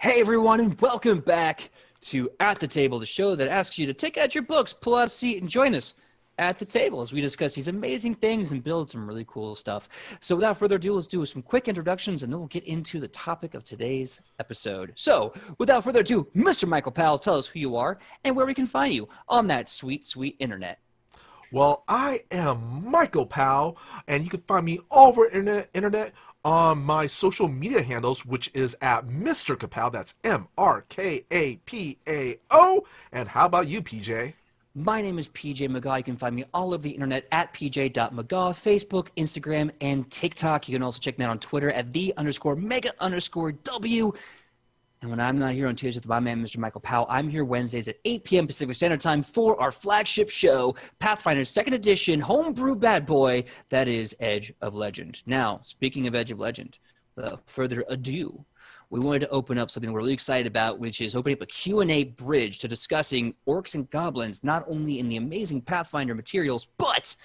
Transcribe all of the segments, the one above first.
Hey everyone, and welcome back to At the Table, the show that asks you to take out your books, pull out a seat, and join us at the table as we discuss these amazing things and build some really cool stuff. So without further ado, let's do some quick introductions, and then we'll get into the topic of today's episode. So without further ado, Mr. Michael Powell, tell us who you are and where we can find you on that sweet, sweet internet. Well, I am Michael Powell, and you can find me all over internet on my social media handles, which is at Mr. Kapow. That's MrKapao. And how about you, PJ? My name is PJ McGaw. You can find me all over the internet at pj.mcgaw, Facebook, Instagram, and TikTok. You can also check me out on Twitter at _mega_W. And when I'm not here on Tuesdays with my man, Mr. Michael Powell, I'm here Wednesdays at 8 p.m. Pacific Standard Time for our flagship show, Pathfinder 2nd Edition, Homebrew Bad Boy, that is Edge of Legend. Now, speaking of Edge of Legend, without further ado, we wanted to open up something we're really excited about, which is opening up a Q&A bridge to discussing orcs and goblins, not only in the amazing Pathfinder materials, but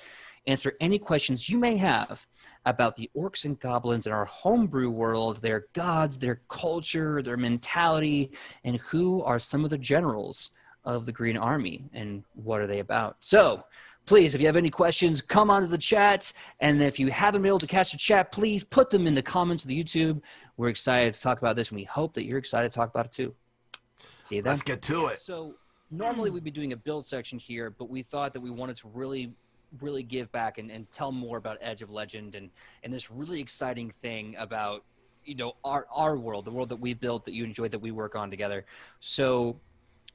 answer any questions you may have about the orcs and goblins in our homebrew world, their gods, their culture, their mentality, and who are some of the generals of the Green Army and what are they about. So please, if you have any questions, come onto the chat. And if you haven't been able to catch the chat, please put them in the comments of the YouTube. We're excited to talk about this, and we hope that you're excited to talk about it too. See you then. Let's get to it. So normally we'd be doing a build section here, but we thought that we wanted to really give back and tell more about Edge of Legend and this really exciting thing about, you know, our world, the world that we built, that you enjoyed, that we work on together. So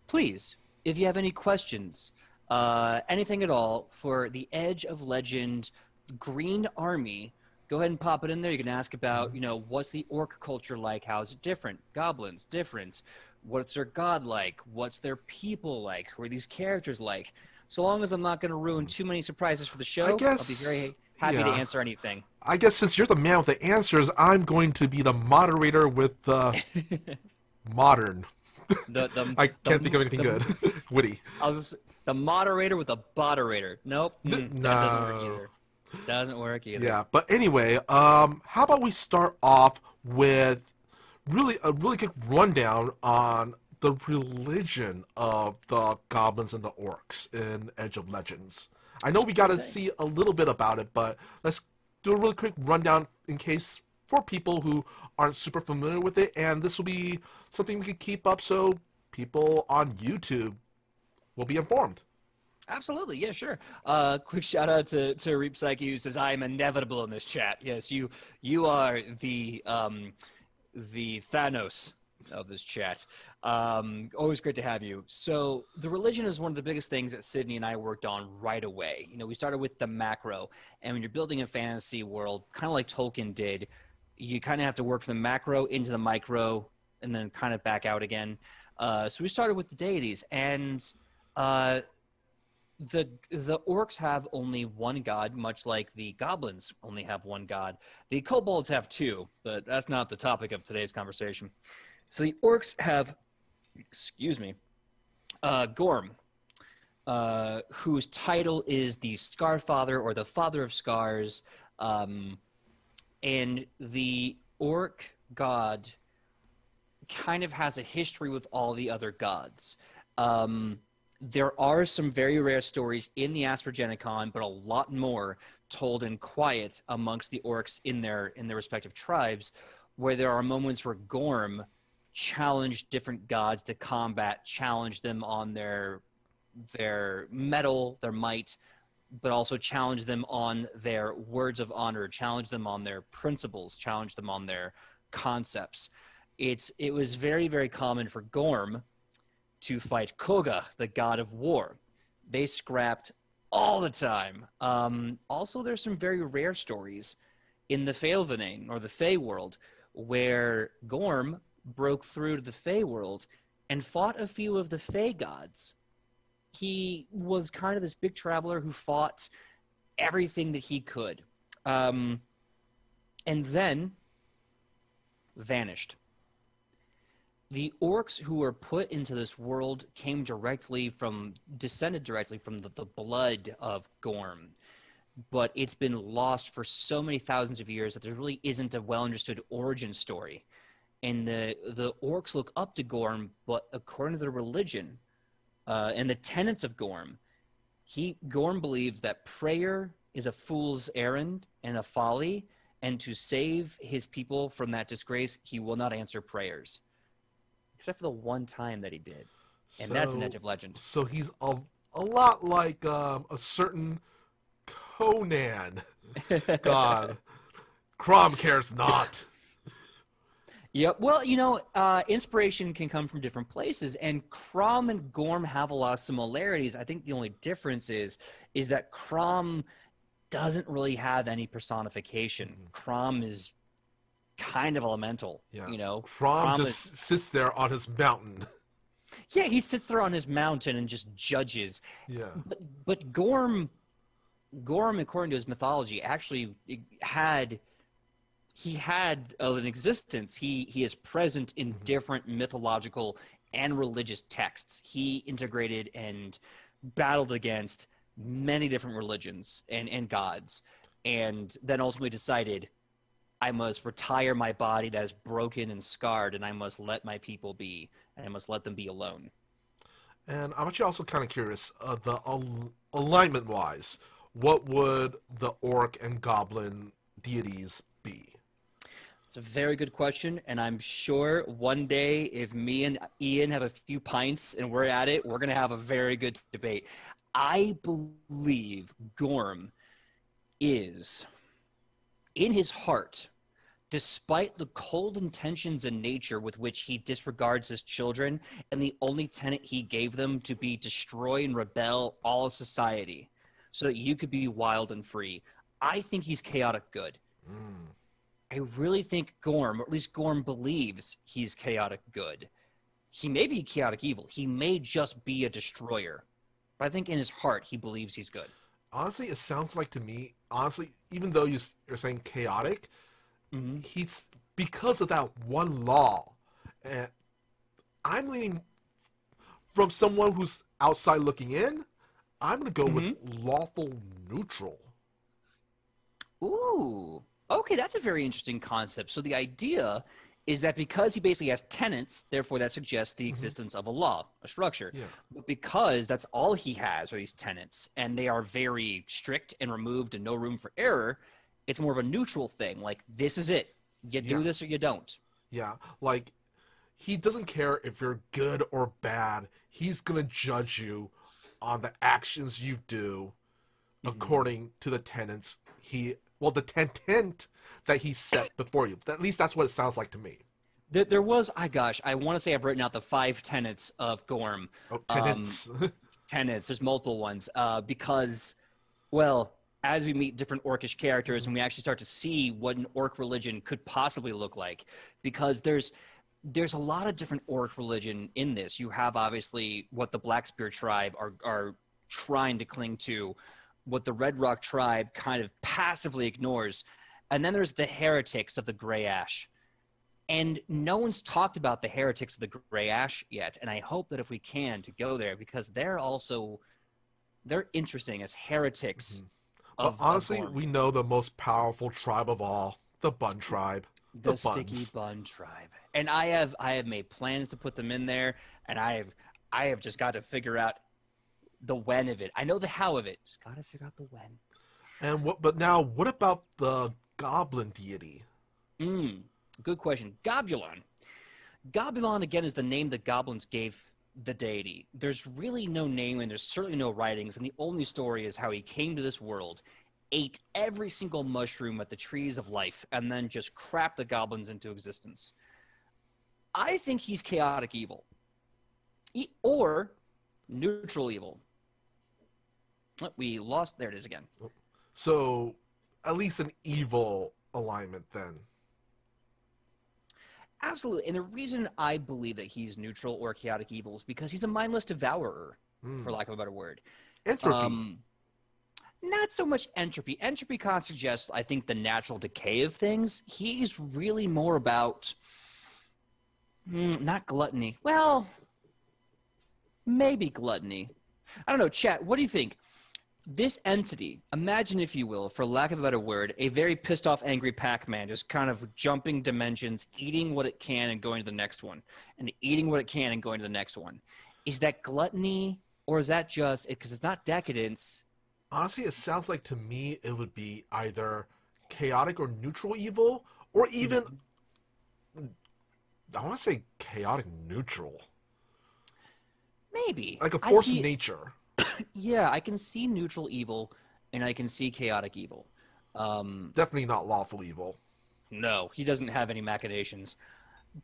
please, if you have any questions, anything at all for the Edge of Legend Green Army, go ahead and pop it in there. You can ask about, you know, what's the orc culture like? How is it different? Goblins, different. What's their god like? What's their people like? Who are these characters like? So long as I'm not going to ruin too many surprises for the show, I'll be very happy to answer anything. I guess since you're the man with the answers, I'm going to be the moderator with the modern. I can't think of anything good. Witty. I was just, the moderator with a boderator. Nope. That doesn't work either. Doesn't work either. Yeah, but anyway, how about we start off with a really quick rundown on the religion of the goblins and the orcs in Edge of Legends. I know we got to see a little bit about it, but let's do a really quick rundown in case for people who aren't super familiar with it, and this will be something we could keep up so people on YouTube will be informed. Absolutely, yeah, sure. Quick shout out to Reap Psyche, who says, "I am inevitable in this chat." Yes, you are the Thanos of this chat. Always great to have you. So the religion is one of the biggest things that Sydney and I worked on right away. You know, we started with the macro, and when you're building a fantasy world, kind of like Tolkien did, you kind of have to work from the macro into the micro and then kind of back out again. So we started with the deities, and the orcs have only one god, much like the goblins only have one god. The kobolds have two, but that's not the topic of today's conversation. So the orcs have, Gorm, whose title is the Scarfather, or the Father of Scars, and the orc god kind of has a history with all the other gods. There are some very rare stories in the Astrogenicon, but a lot more told in quiet amongst the orcs in their respective tribes, where there are moments where Gorm challenge different gods to combat, challenge them on their mettle, their might, but also challenge them on their words of honor, challenge them on their principles, challenge them on their concepts. It was very, very common for Gorm to fight Koga, the god of war. They scrapped all the time. Also, there's some very rare stories in the Faelvanane, or the Fey world, where Gorm broke through to the Fey world and fought a few of the Fey gods. He was kind of this big traveler who fought everything that he could, and then vanished. The orcs who were put into this world descended directly from the blood of Gorm. But it's been lost for so many thousands of years that there really isn't a well-understood origin story. and the orcs look up to Gorm, but according to their religion and the tenets of Gorm, Gorm believes that prayer is a fool's errand and a folly, and to save his people from that disgrace, he will not answer prayers, except for the one time that he did, and that's an edge of legend. So he's a lot like a certain Conan god. Crom cares not. Yep. Well, you know, inspiration can come from different places, and Crom and Gorm have a lot of similarities. I think the only difference is that Crom doesn't really have any personification. Crom is kind of elemental. Yeah. You know, Crom just sits there on his mountain. Yeah, he sits there on his mountain and just judges. Yeah. But Gorm, according to his mythology, actually had an existence. He is present in different mythological and religious texts. He integrated and battled against many different religions and gods, and then ultimately decided, I must retire my body that is broken and scarred, and I must let my people be, and I must let them be alone. And I'm actually also kind of curious, alignment-wise, what would the orc and goblin deities be? It's a very good question, and I'm sure one day if me and Ian have a few pints and we're at it, we're going to have a very good debate. I believe Gorm is, in his heart, despite the cold intentions and nature with which he disregards his children and the only tenet he gave them to be destroy and rebel all of society so that you could be wild and free, I think he's chaotic good. I really think Gorm, or at least Gorm believes he's chaotic good. He may be chaotic evil. He may just be a destroyer. But I think in his heart, he believes he's good. Honestly, it sounds like to me, even though you're saying chaotic, he's, because of that one law, and I'm leaning, from someone who's outside looking in, I'm going to go with lawful neutral. Ooh. Okay, that's a very interesting concept. So the idea is that because he basically has tenets, therefore that suggests the existence of a law, a structure. Yeah. But because that's all he has are these tenets, and they are very strict and removed and no room for error, it's more of a neutral thing. Like, this is it. You do this or you don't. Yeah, like, he doesn't care if you're good or bad. He's going to judge you on the actions you do according to the tenets the tenet that he set before you. At least that's what it sounds like to me. There was, I want to say I've written out the 5 tenets of Gorm. Oh, tenets. Tenets, there's multiple ones. Because, well, as we meet different orcish characters and we actually start to see what an orc religion could possibly look like, because there's a lot of different orc religion in this. You have, obviously, what the Blackspear tribe are trying to cling to, what the Red Rock tribe kind of passively ignores. And then there's the Heretics of the Grey Ash. And no one's talked about the Heretics of the Grey Ash yet. And I hope that if we can, to go there, because they're interesting as heretics. Honestly, we know the most powerful tribe of all, the Bun tribe. The Sticky Bun tribe. And I have made plans to put them in there, and I have just got to figure out the when of it. I know the how of it. Just got to figure out the when. And what about the Goblin Deity? Good question. Gobulon. Gobulon, again, is the name the goblins gave the deity. There's really no name, and there's certainly no writings, and the only story is how he came to this world, ate every single mushroom at the trees of life, and then just crapped the goblins into existence. I think he's chaotic evil. Or neutral evil. We lost. There it is again. So, at least an evil alignment then. Absolutely. And the reason I believe that he's neutral or chaotic evil is because he's a mindless devourer, for lack of a better word. Entropy. Not so much entropy. Entropy kind of suggests, I think, the natural decay of things. He's really more about, not gluttony. Well, maybe gluttony. I don't know, chat, what do you think? This entity, imagine, if you will, for lack of a better word, a very pissed off, angry Pac-Man, just kind of jumping dimensions, eating what it can and going to the next one, and eating what it can and going to the next one. Is that gluttony, or is that just because it's not decadence? Honestly, it sounds like to me it would be either chaotic or neutral evil, or even I want to say chaotic neutral, Maybe. like a force of nature. Yeah, I can see neutral evil, and I can see chaotic evil. Definitely not lawful evil. No, he doesn't have any machinations.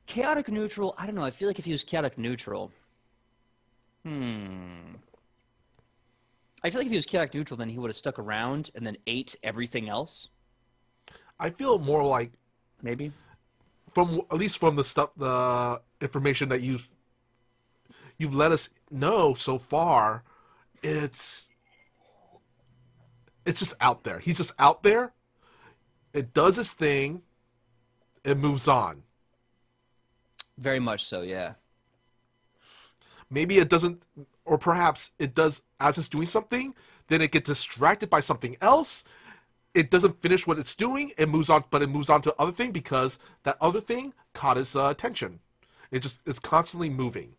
Chaotic neutral, I don't know. I feel like if he was chaotic neutral, I feel like if he was chaotic neutral, then he would have stuck around and then ate everything else. I feel more like Maybe. from at least from the information that you've let us know so far, it's just out there. He's just out there. It does its thing. It moves on. Very much so, yeah. Maybe it doesn't, or perhaps it does as it's doing something, then it gets distracted by something else. It doesn't finish what it's doing. It moves on, but it moves on to other thing because that other thing caught its attention. It's constantly moving.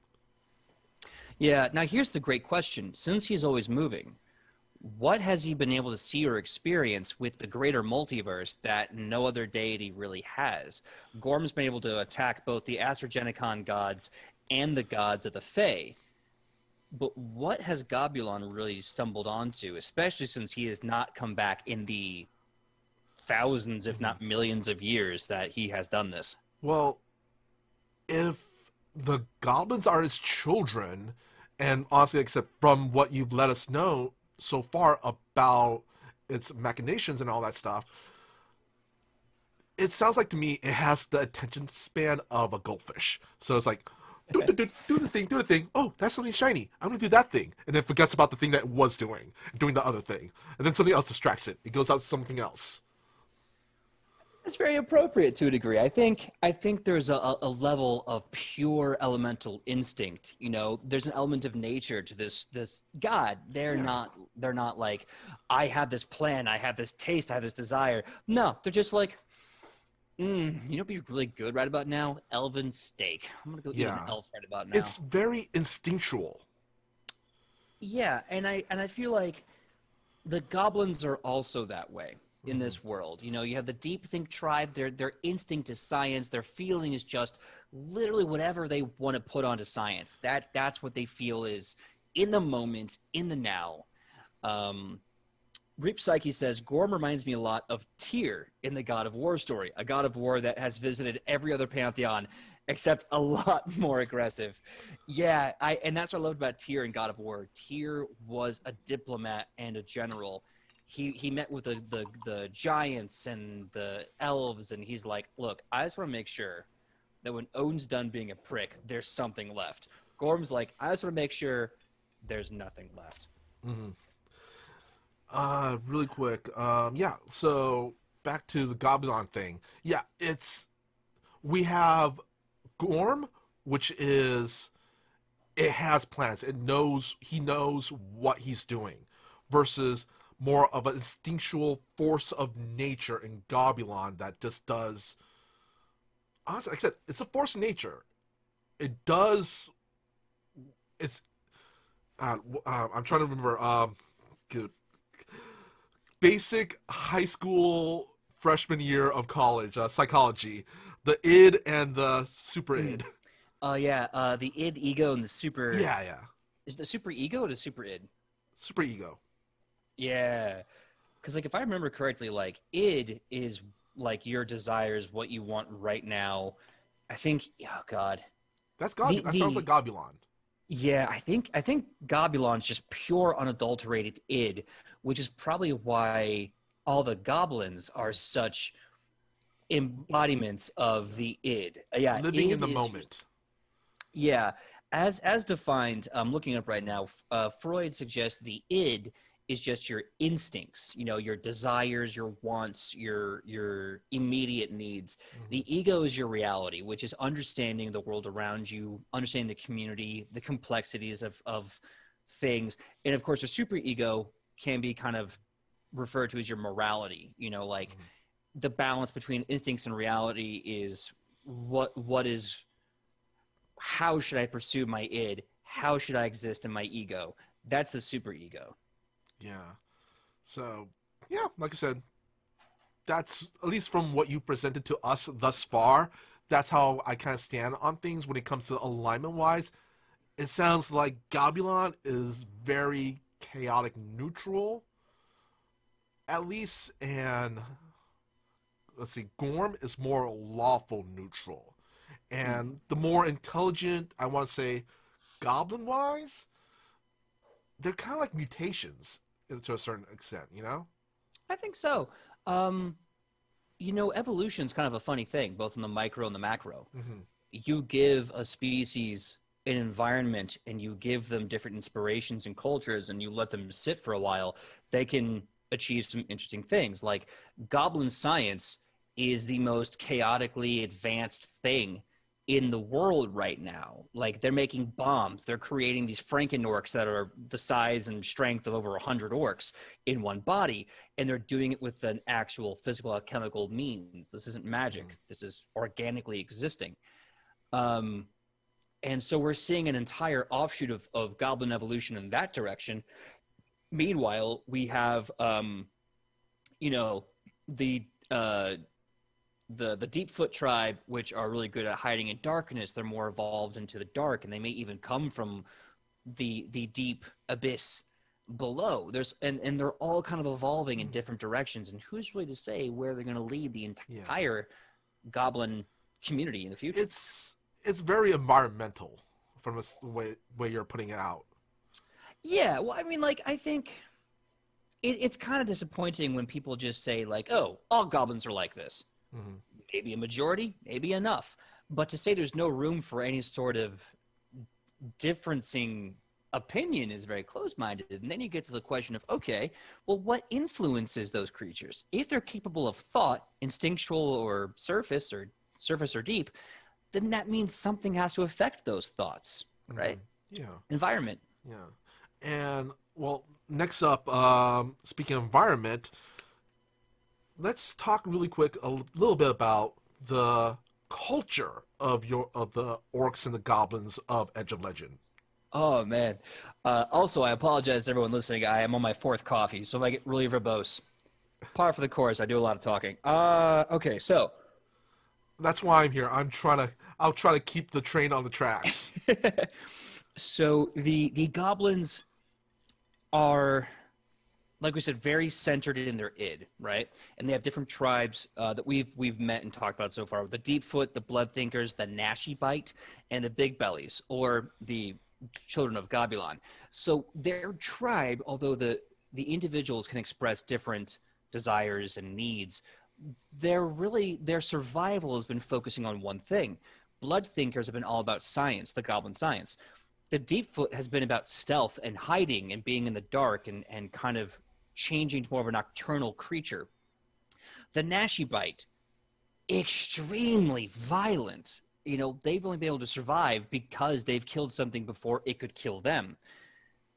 Yeah, now here's the great question. Since he's always moving, what has he been able to see or experience with the greater multiverse that no other deity really has? Gorm's been able to attack both the Astrogenicon gods and the gods of the Fae. But what has Gobulon really stumbled onto, especially since he has not come back in the thousands, if not millions of years that he has done this? Well, if the goblins are his children, and honestly, except from what you've let us know so far about its machinations and all that stuff, it sounds like to me it has the attention span of a goldfish. So it's like, do the thing. Oh, that's something shiny. I'm going to do that thing. And then forgets about the thing that it was doing the other thing. And then something else distracts it. It goes out to something else. It's very appropriate to a degree. I think there's a level of pure elemental instinct. You know, there's an element of nature to this god. They're not like, I have this plan, I have this taste, I have this desire. No, they're just like, you know what'd be really good right about now? Elven steak. I'm gonna go eat an elf right about now. It's very instinctual. Yeah, and I feel like the goblins are also that way in this world. You know, you have the Deep Think tribe, their instinct is science, their feeling is just literally whatever they want to put onto science. That's what they feel is in the moment, in the now. Reap Psyche says, Gorm reminds me a lot of Tyr in the God of War story, a God of War that has visited every other pantheon, except a lot more aggressive. Yeah, and that's what I loved about Tyr in God of War. Tyr was a diplomat and a general. He met with the giants and the elves, and he's like, look, I just want to make sure that when Odin's done being a prick, there's something left. Gorm's like, I just want to make sure there's nothing left. Mm-hmm. Really quick. So back to the Goblin thing. Yeah, we have Gorm, which is, it has plans. He knows what he's doing, versus more of an instinctual force of nature in Goblin that just does. Honestly, like I said, it's a force of nature. It does. It's. I'm trying to remember. Good. Basic high school freshman year of college psychology, the id and the super id. The id, ego, and the super. Yeah. Is the super ego or the super id? Super ego. Yeah, because like if I remember correctly, like id is like your desires, what you want right now. I think. Oh God. That's God. That sounds like Gobulon. Yeah, I think Gobulon's just pure unadulterated id, which is probably why all the goblins are such embodiments of the id. Yeah, living in the moment. Yeah, as defined, I'm looking up right now. Freud suggests the id is just your instincts, you know, your desires, your wants, your immediate needs. Mm-hmm. The ego is your reality, which is understanding the world around you, understanding the community, the complexities of things. And of course, the superego can be kind of referred to as your morality. You know, like the balance between instincts and reality is what is, how should I pursue my id? How should I exist in my ego? That's the super ego. Yeah. So, yeah, like I said, that's, at least from what you presented to us thus far, that's how I kind of stand on things when it comes to alignment-wise. It sounds like Goblin is very chaotic neutral, at least, and let's see, Gorm is more lawful neutral. And the more intelligent, I want to say, Goblin-wise, they're kind of like mutations to a certain extent, you know? I think so. You know, evolution's kind of a funny thing, both in the micro and the macro. You give a species an environment and you give them different inspirations and cultures and you let them sit for a while, they can achieve some interesting things. Like goblin science is the most chaotically advanced thing in the world right now. Like they're making bombs, they're creating these Franken-orcs that are the size and strength of over 100 orcs in one body, and they're doing it with an actual physical alchemical means. This isn't magic, this is organically existing. And so we're seeing an entire offshoot of goblin evolution in that direction. Meanwhile, we have you know, the Deepfoot tribe, which are really good at hiding in darkness. They're more evolved into the dark, and they may even come from the deep abyss below. And they're all kind of evolving in different directions. And who's really to say where they're going to lead the entire goblin community in the future? It's very environmental from the way you're putting it out. Yeah, well, I mean, like, I think it's kind of disappointing when people just say, like, oh, all goblins are like this. Maybe a majority, maybe enough. But to say there's no room for any sort of differencing opinion is very close-minded. And then you get to the question of, okay, well, what influences those creatures? If they're capable of thought, instinctual or surface or deep, then that means something has to affect those thoughts, right? Yeah. Environment. Yeah. And, well, next up, speaking of environment, let's talk really quick a little bit about the culture of the orcs and the goblins of Edge of Legend. Oh, man. Also, I apologize to everyone listening. I am on my 4th coffee, so if I get really verbose, par for the course. I do a lot of talking. Okay, so that's why I'm here. I'll try to keep the train on the tracks. So the goblins are, like we said, very centered in their id, right? And they have different tribes that we've met and talked about so far: the Deepfoot, the Blood Thinkers, the Nashibite, and the Big Bellies, or the Children of Goblin. So their tribe, although the individuals can express different desires and needs, their survival has been focusing on one thing. Blood Thinkers have been all about science, the goblin science. The Deepfoot has been about stealth and hiding and being in the dark and kind of changing to more of a nocturnal creature. The Nashibite, extremely violent. You know, they've only been able to survive because they've killed something before it could kill them.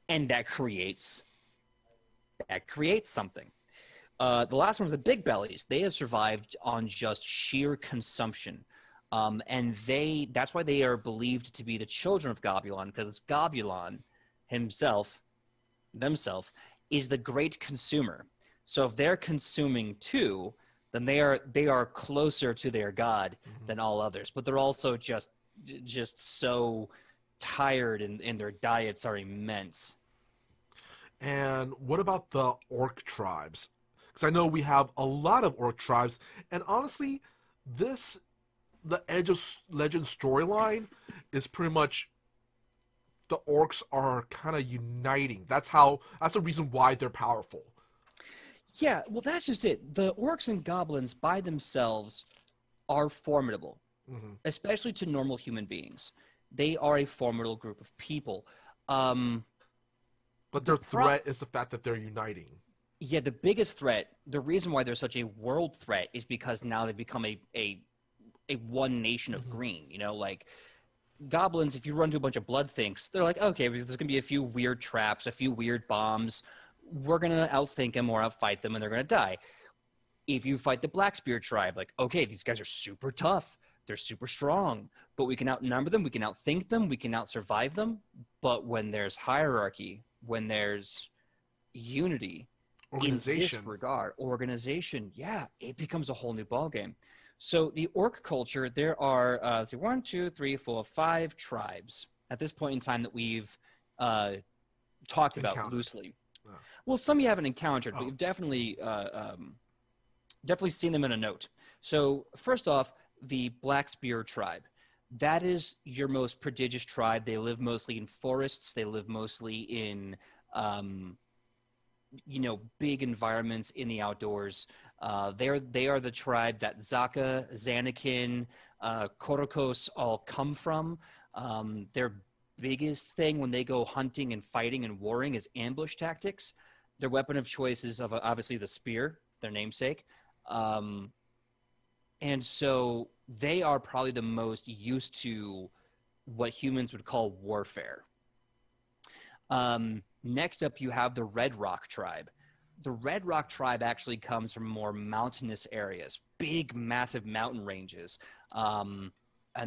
And that creates something. The last one was the Big Bellies. They have survived on just sheer consumption. And that's why they are believed to be the children of Goblin, because Goblin themselves is the great consumer. So if they're consuming too, then they are closer to their god than all others. But they're also just so tired, and their diets are immense. And what about the Orc Tribes? Because I know we have a lot of Orc Tribes, and honestly, the Edge of Legend storyline is pretty much the orcs are kind of uniting. That's the reason why they're powerful. Yeah, well, that's just it. The orcs and goblins by themselves are formidable, especially to normal human beings. They are a formidable group of people. But their threat is the fact that they're uniting. Yeah, the biggest threat, the reason why they're such a world threat, is because now they've become a one nation of green. You know, like goblins, if you run to a bunch of blood thinks, they're like, okay, there's going to be a few weird traps, a few weird bombs. we're going to outthink them or outfight them, and they're going to die. If you fight the Blackspear tribe, like, okay, these guys are super tough. They're super strong, but we can outnumber them. We can outthink them. We can outsurvive them. But when there's hierarchy, when there's unity, in this regard, organization, yeah, it becomes a whole new ballgame. So the orc culture, there are, let's see, 1, 2, 3, 4, 5 tribes at this point in time that we've talked about loosely. Oh. Well, some you haven't encountered, but you've definitely seen them in a note. So first off, the Blackspear tribe. That is your most prodigious tribe. They live mostly in forests. They live mostly in, big environments in the outdoors. They are the tribe that Zaka, Zanakin, Korokos all come from. Their biggest thing when they go hunting and fighting and warring is ambush tactics. Their weapon of choice is obviously the spear, their namesake. And so they are probably the most used to what humans would call warfare. Next up, you have the Red Rock tribe. The Red Rock tribe actually comes from more mountainous areas, big, massive mountain ranges. And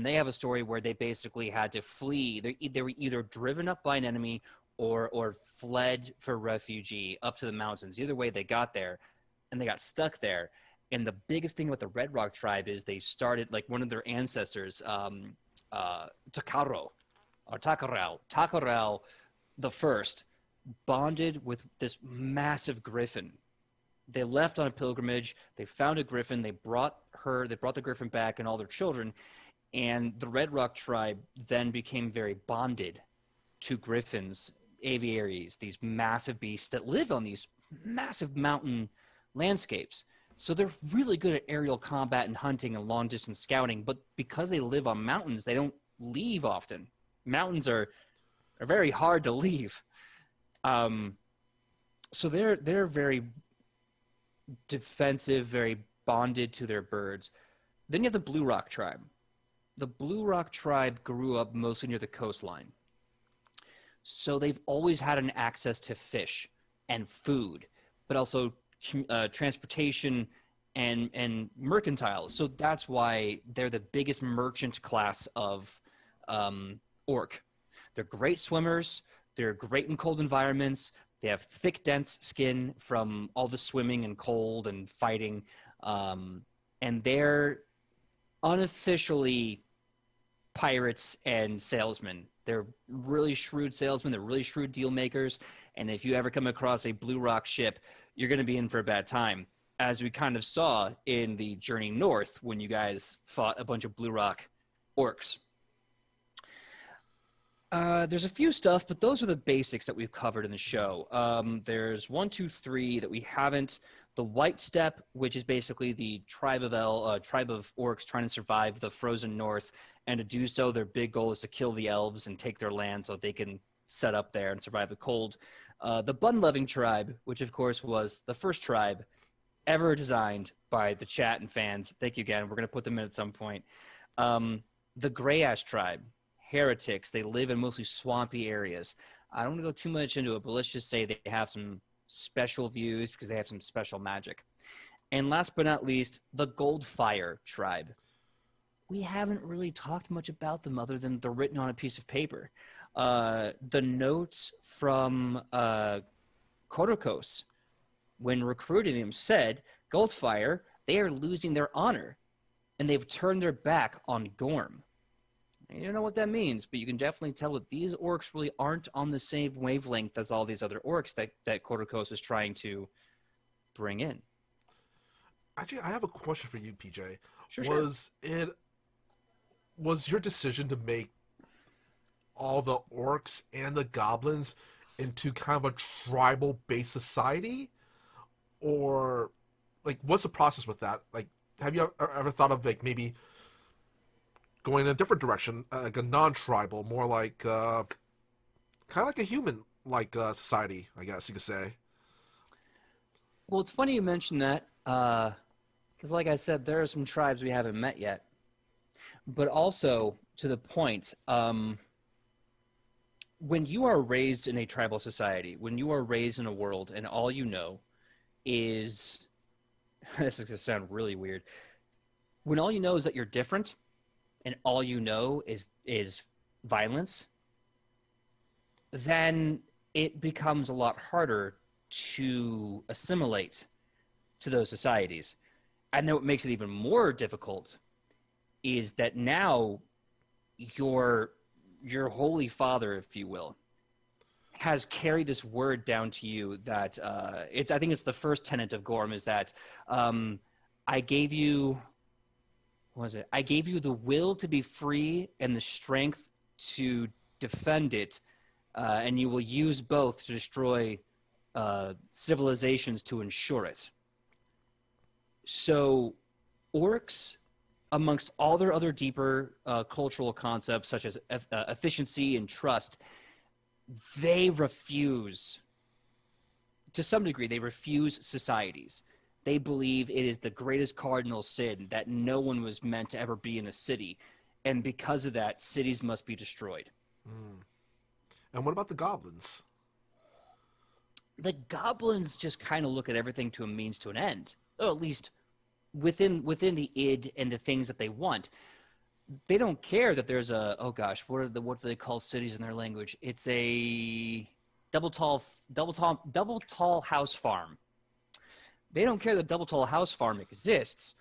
they have a story where they basically had to flee. They were either driven up by an enemy or fled for refugee up to the mountains. Either way, they got there, and they got stuck there. And the biggest thing with the Red Rock tribe is they started, like one of their ancestors, Takarao the first, bonded with this massive griffin. They left on a pilgrimage. They found a griffin. They brought the griffin back and all their children. And the Red Rock tribe then became very bonded to griffins, aviaries, these massive beasts that live on these massive mountain landscapes. So they're really good at aerial combat and hunting and long-distance scouting, but because they live on mountains, they don't leave often. Mountains are very hard to leave. So they're very defensive, very bonded to their birds. Then you have the Blue Rock tribe. The Blue Rock tribe grew up mostly near the coastline. So they've always had an access to fish and food, but also transportation and mercantile. So that's why they're the biggest merchant class of orc. They're great swimmers. They're great in cold environments. They have thick, dense skin from all the swimming and cold and fighting. And they're unofficially pirates and salesmen. They're really shrewd salesmen. They're really shrewd deal makers. And if you ever come across a Blue Rock ship, you're going to be in for a bad time, as we kind of saw in the journey north when you guys fought a bunch of Blue Rock orcs. There's a few stuff, but those are the basics that we've covered in the show. There's 1, 2, 3 that we haven't. The White Steppe, which is basically the tribe of orcs trying to survive the frozen north, and to do so, their big goal is to kill the elves and take their land so they can set up there and survive the cold. The Bun-Loving tribe, which of course was the first tribe ever designed by the chat and fans. Thank you again. We're going to put them in at some point. The Grey Ash tribe, Heretics. They live in mostly swampy areas. I don't want to go too much into it, but let's just say they have some special views because they have some special magic. And last but not least, the Goldfire tribe. We haven't really talked much about them other than they're written on a piece of paper. The notes from Korokos, when recruiting him, said, Goldfire, they are losing their honor, and they've turned their back on Gorm. You don't know what that means, but you can definitely tell that these orcs really aren't on the same wavelength as all these other orcs that Korokos is trying to bring in. Actually, I have a question for you, PJ. Sure. Was your decision to make all the orcs and the goblins into kind of a tribal-based society? Or, like, what's the process with that? Like, have you ever thought of, like, maybe going in a different direction, like a non-tribal, more like, kind of like a human-like society, I guess you could say? Well, it's funny you mention that, because like I said, there are some tribes we haven't met yet. But also, to the point, when you are raised in a tribal society, when you are raised in a world and all you know is this is going to sound really weird. When all you know is that you're different and all you know is violence, then it becomes a lot harder to assimilate to those societies. And then what makes it even more difficult is that now your holy father, if you will, has carried this word down to you that I think it's the first tenet of Gorm is that I gave you what was it? I gave you the will to be free and the strength to defend it, and you will use both to destroy civilizations to ensure it. So orcs, amongst all their other deeper cultural concepts such as efficiency and trust, they refuse, to some degree, they refuse societies. They believe it is the greatest cardinal sin that no one was meant to ever be in a city. And because of that, cities must be destroyed. Mm. And what about the goblins? The goblins just kind of look at everything to a means to an end. Or at least within the id and the things that they want. They don't care that there's a, oh gosh, what do they call cities in their language? It's a double tall house farm. They don't care that double tall house farm exists.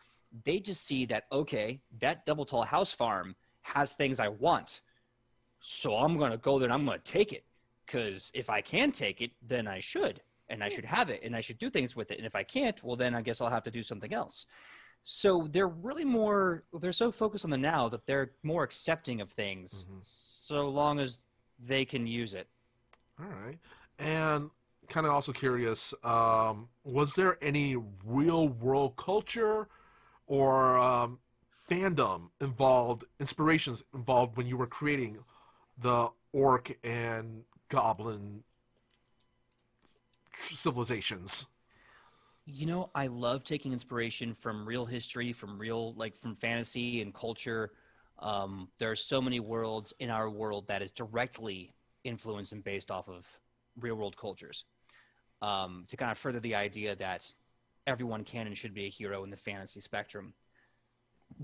They just see that, okay, that double tall house farm has things I want. So I'm going to go there and I'm going to take it. Because if I can take it, then I should. And I should have it. And I should do things with it. And if I can't, well, then I guess I'll have to do something else. So they're really they're so focused on the now that they're more accepting of things so long as they can use it. All right. And kind of also curious, was there any real world culture or fandom involved, inspirations involved when you were creating the orc and goblin civilizations? You know, I love taking inspiration from real history, from fantasy and culture. There are so many worlds in our world that is directly influenced and based off of real world cultures. To kind of further the idea that everyone can and should be a hero in the fantasy spectrum.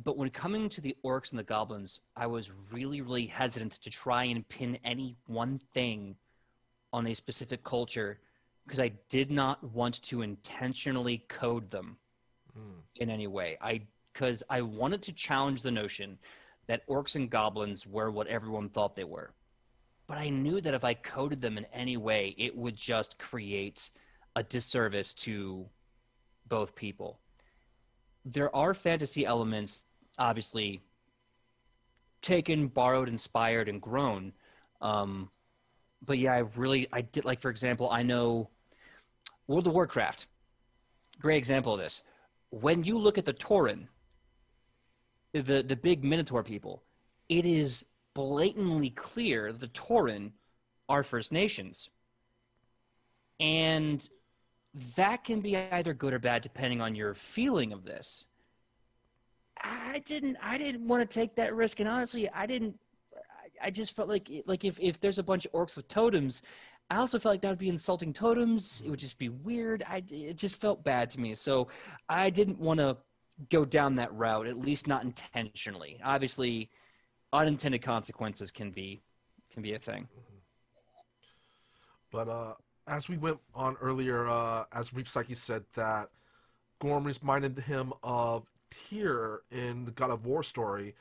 But when coming to the orcs and the goblins, I was really, really hesitant to try and pin any one thing on a specific culture because I did not want to intentionally code them in any way. Because I wanted to challenge the notion that orcs and goblins were what everyone thought they were. But I knew that if I coded them in any way, it would just create a disservice to both people. There are fantasy elements, obviously, taken, borrowed, inspired, and grown. But yeah, I did, like, for example, I know World of Warcraft. Great example of this. When you look at the Tauren, the big Minotaur people, it is blatantly clear the Tauren are First Nations. And that can be either good or bad depending on your feeling of this. I didn't want to take that risk, and honestly, I just felt like if there's a bunch of orcs with totems, I also felt like that would be insulting totems. It would just be weird. It just felt bad to me. So I didn't want to go down that route, at least not intentionally. Obviously, unintended consequences can be a thing. But as we went on earlier, as Reef Psyche said that Gorm reminded him of Tyr in the God of War story,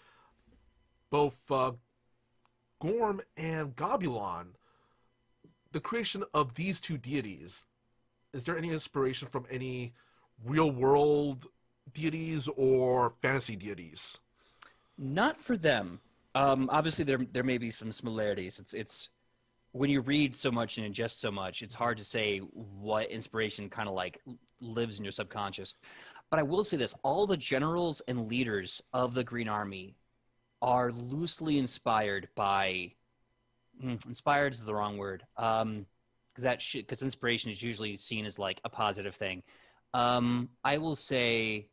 both Gorm and Gobulon, the creation of these two deities, is there any inspiration from any real-world deities or fantasy deities? Not for them. Obviously, there may be some similarities. It's when you read so much and ingest so much, it's hard to say what inspiration kind of like lives in your subconscious. But I will say this: all the generals and leaders of the Green Army are loosely inspired by. Inspired is the wrong word, because inspiration is usually seen as like a positive thing. I will say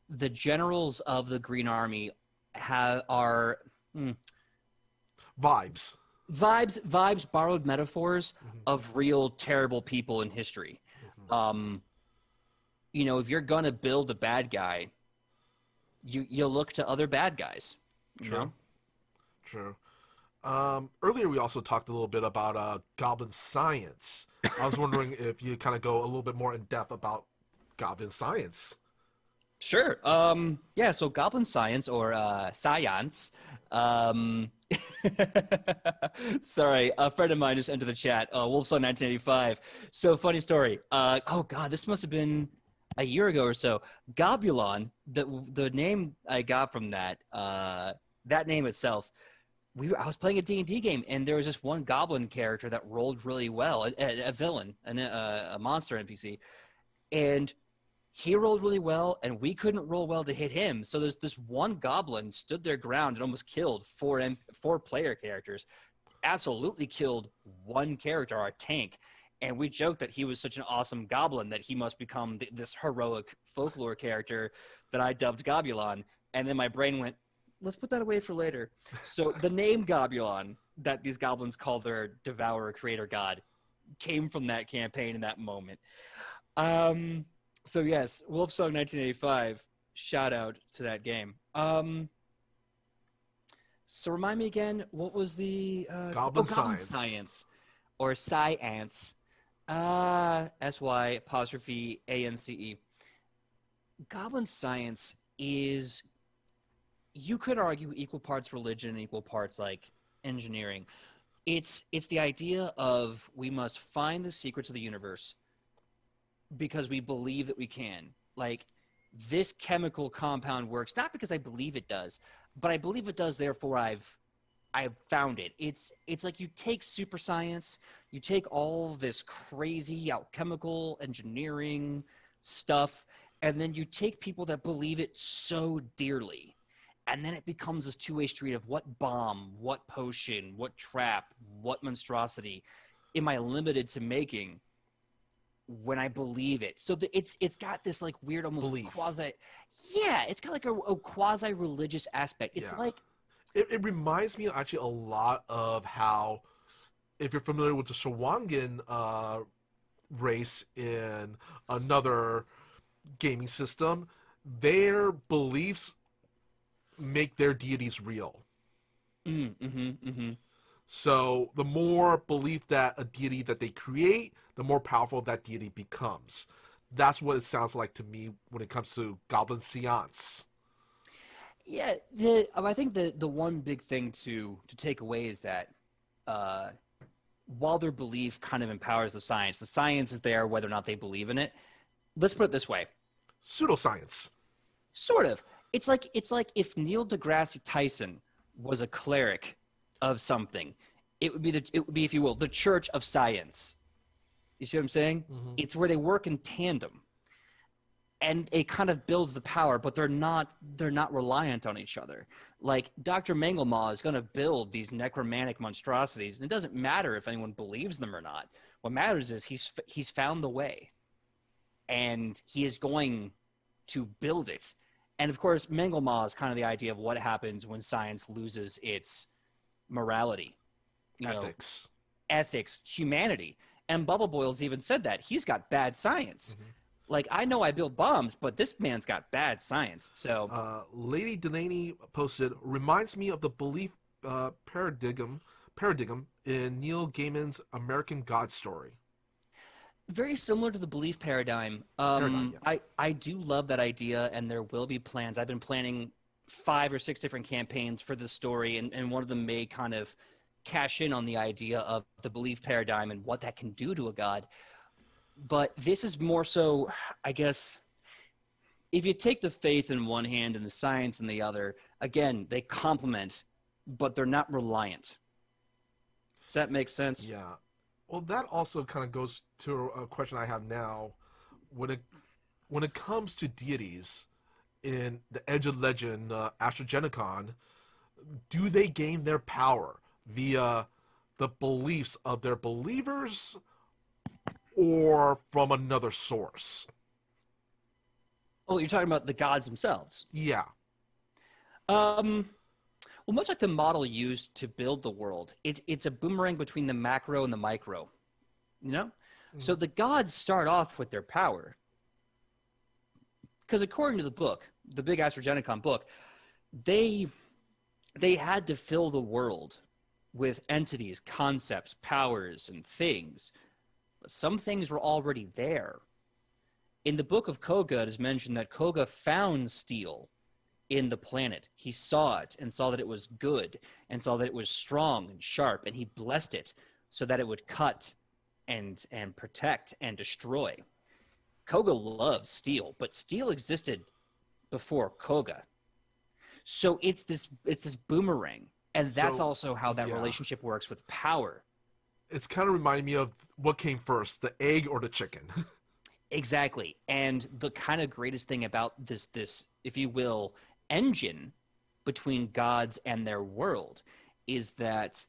the generals of the Green Army are vibes. Vibes borrowed metaphors Hmm. of real terrible people in history. Hmm. Um, if you're gonna build a bad guy, you look to other bad guys. You True. know. True. Earlier, we also talked a little bit about goblin science. I was wondering if you kind of go a little bit more in depth about goblin science. Sure. Yeah, so Goblin Science or Science. Um, sorry, a friend of mine just entered the chat. Wolfsong 1985. So funny story. Oh God, this must have been a year ago or so. Gobulon, the name I got from that name itself. I was playing a D&D game, and there was this one goblin character that rolled really well, a villain, a monster NPC, and he rolled really well, and we couldn't roll well to hit him. So there's this one goblin stood their ground and almost killed four player characters. Absolutely killed one character, our tank. And we joked that he was such an awesome goblin that he must become this heroic folklore character that I dubbed Gobulon. And then my brain went, let's put that away for later. So the name Gobulon that these goblins call their devourer creator god came from that campaign in that moment. So yes, Wolfsong 1985. Shout out to that game. So remind me again, what was the Goblin Goblin science. Science or Science? SY apostrophe ANCE. Goblin Science is, you could argue, equal parts religion and equal parts like engineering. It's the idea of we must find the secrets of the universe because we believe that we can. Like, this chemical compound works not because I believe it does, but I believe it does, therefore I've found it. It's like you take super science, you take all this crazy alchemical engineering stuff, and then you take people that believe it so dearly. And then it becomes this two-way street of what bomb, what potion, what trap, what monstrosity am I limited to making when I believe it. So it's got this like weird, almost Belief. quasi, yeah, it's got like a quasi religious aspect. It's Yeah. like, It reminds me actually a lot of how, if you're familiar with the Shawangan race in another gaming system, their beliefs make their deities real. So the more belief that a deity that they create, the more powerful that deity becomes. That's what it sounds like to me when it comes to Goblin Seance. yeah. I think the one big thing to take away is that while their belief kind of empowers the science is there whether or not they believe in it. Let's put it this way. Pseudoscience. Sort of. It's like if Neil deGrasse Tyson was a cleric of something, it would be, if you will, the Church of Science. You see what I'm saying? Mm-hmm. It's where they work in tandem, and it kind of builds the power, but they're not reliant on each other. Like Dr. Manglemaw is going to build these necromantic monstrosities, and it doesn't matter if anyone believes them or not. What matters is he's found the way, and he is going to build it. And of course, Manglemaw is kind of the idea of what happens when science loses its morality, Ethics. ethics, humanity. And Bubble Boils even said that he's got bad science. Mm-hmm. Like, I know I build bombs, but this man's got bad science. So Lady Delaney posted, reminds me of the belief paradigm in Neil Gaiman's American God Story. very similar to the belief paradigm. Yeah. I do love that idea, and there will be plans. I've been planning 5 or 6 different campaigns for this story, and one of them may kind of cash in on the idea of the belief paradigm and what that can do to a god. But this is more so, I guess, if you take the faith in one hand and the science in the other, again, they complement, but they're not reliant. Does that make sense? Yeah. Well, that also kind of goes to a question I have now. When it comes to deities in the Edge of Legend Astrogenicon, do they gain their power via the beliefs of their believers or from another source? Oh, you're talking about the gods themselves. Yeah. Well, Well, much like the model used to build the world, it's a boomerang between the macro and the micro, you know? So the gods start off with their power. Because according to the book, the Big Astrogenicon book, they had to fill the world with entities, concepts, powers, and things. But some things were already there. In the book of Koga, it is mentioned that Koga found steel in the planet. He saw it and saw that it was good and saw that it was strong and sharp, and he blessed it so that it would cut and protect and destroy. Koga loves steel, but steel existed before Koga. So it's this boomerang, and that's also how that relationship works with power. It's kind of reminding me of what came first, the egg or the chicken. Exactly. And the kind of greatest thing about this, if you will, engine between gods and their world is that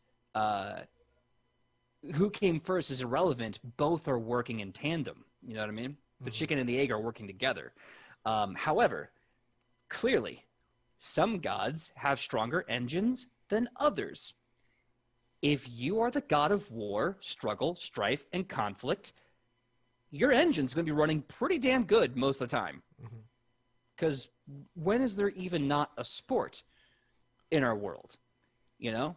who came first is irrelevant. Both are working in tandem. You know what I mean? The chicken and the egg are working together. However, clearly, some gods have stronger engines than others. If you are the god of war, struggle, strife, and conflict, your engine's going to be running pretty damn good most of the time. Because when is there even not a sport in our world? You know?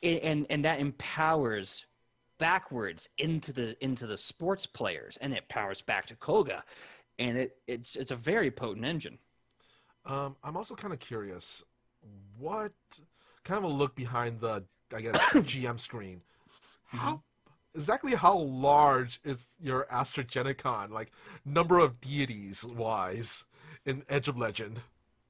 And that empowers backwards into the sports players, and it powers back to Koga, and it's a very potent engine. I'm also kind of curious, what kind of a look behind the, I guess, GM screen? How large is your Astrogenicon, like number of deities wise, in Edge of Legend?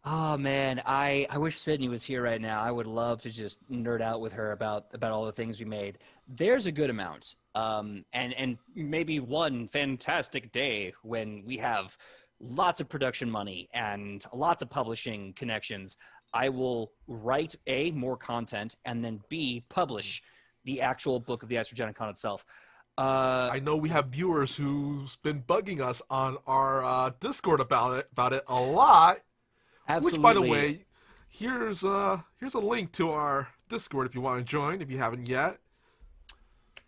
Oh man, I wish Sydney was here right now. I would love to just nerd out with her about all the things we made. There's a good amount, and maybe one fantastic day when we have lots of production money and lots of publishing connections, I will write A, more content, and then B, publish the actual book of the Astrogenicon itself. I know we have viewers who's been bugging us on our Discord about it a lot. Absolutely. Which, by the way, here's a link to our Discord if you want to join, if you haven't yet.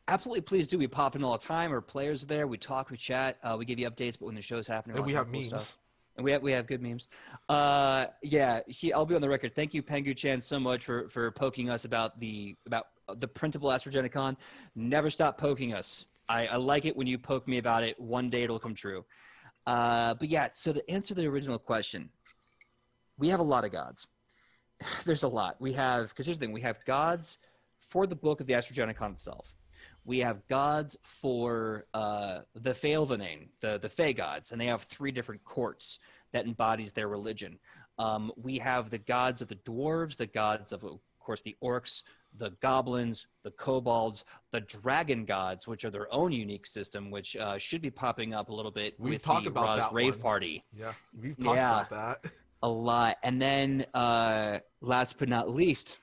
Absolutely, please do. We pop in all the time. Our players are there. We talk, we chat, we give you updates, but when the show's happening, and we have cool memes. Stuff. And we have good memes. I'll be on the record. Thank you, Pengu-chan, so much for poking us about the printable Astrogenicon. Never stop poking us. I like it when you poke me about it. One day it'll come true. But yeah, so to answer the original question, we have a lot of gods. There's a lot. Because here's the thing, we have gods for the book of the Astrogenicon itself. We have gods for the Fealvanane, the Fey gods, and they have 3 different courts that embodies their religion. We have the gods of the dwarves, the gods of course, the orcs, the goblins, the kobolds, the dragon gods, which are their own unique system, which should be popping up a little bit with the Roz Rave Party. Yeah, we've talked about that. A lot. And then, last but not least,